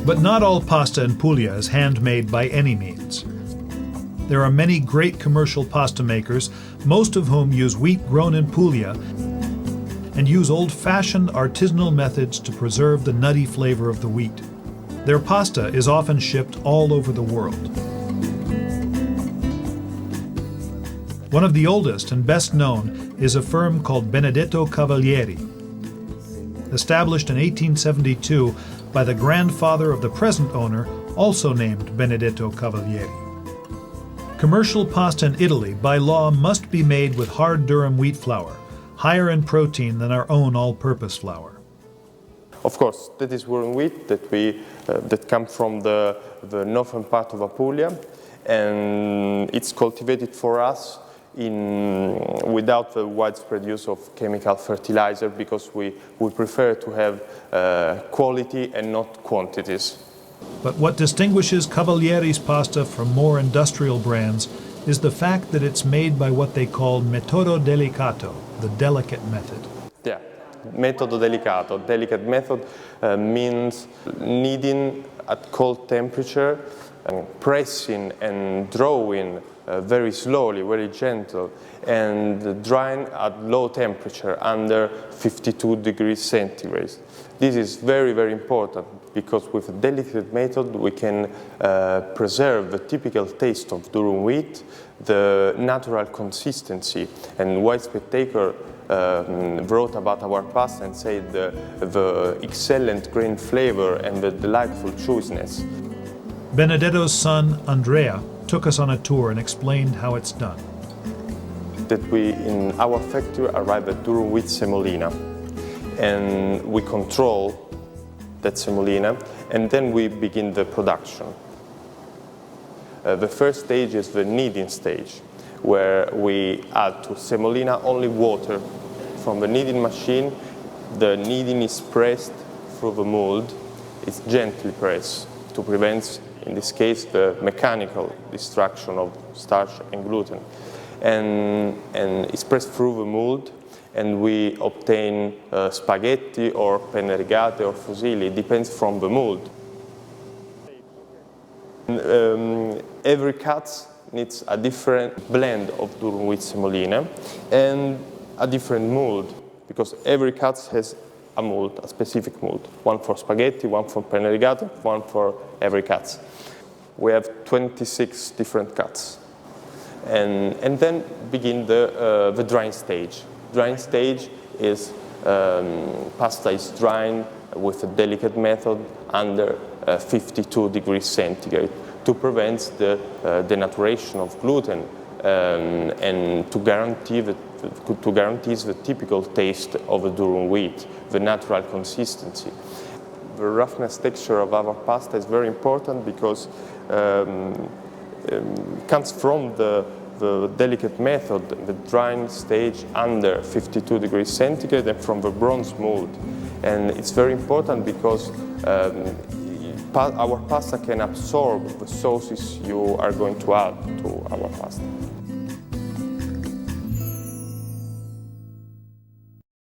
But not all pasta in Puglia is handmade by any means. There are many great commercial pasta makers, most of whom use wheat grown in Puglia and use old-fashioned artisanal methods to preserve the nutty flavor of the wheat. Their pasta is often shipped all over the world. One of the oldest and best known is a firm called Benedetto Cavalieri. Established in 1872 by the grandfather of the present owner, also named Benedetto Cavalieri. Commercial pasta in Italy, by law, must be made with hard durum wheat flour, higher in protein than our own all-purpose flour. Of course, that is durum wheat that comes from the northern part of Apulia, and it's cultivated for us without the widespread use of chemical fertilizer, because we prefer to have quality and not quantities. But what distinguishes Cavalieri's pasta from more industrial brands is the fact that it's made by what they call metodo delicato, the delicate method. Yeah, metodo delicato. Delicate method means kneading at cold temperature, pressing and drawing very slowly, very gentle, and drying at low temperature, under 52 degrees centigrade. This is very, very important, because with a delicate method we can preserve the typical taste of durum wheat, the natural consistency. And White Spectator wrote about our pasta and said the excellent grain flavor and the delightful chewinesss. Benedetto's son, Andrea, took us on a tour and explained how it's done. That we, in our factory, arrive at durum wheat semolina, and we control that semolina, and then we begin the production. The first stage is the kneading stage, where we add to semolina only water. From the kneading machine, the kneading is pressed through the mold. It's gently pressed to prevent, in this case, the mechanical destruction of starch and gluten. And it's pressed through the mold, and we obtain spaghetti or penne rigate or fusilli. It depends from the mold. Every cut needs a different blend of durum wheat semolina and a different mold, because every cut has a mold, a specific mold. One for spaghetti, one for penne rigate, one for every cut. We have 26 different cuts. And then begin the drying stage. Drying stage is pasta is drying with a delicate method under 52 degrees centigrade to prevent the denaturation of gluten and to guarantee the typical taste of a durum wheat, the natural consistency. The roughness texture of our pasta is very important, because comes from the delicate method, the drying stage under 52 degrees centigrade, and from the bronze mold. And it's very important because our pasta can absorb the sauces you are going to add to our pasta.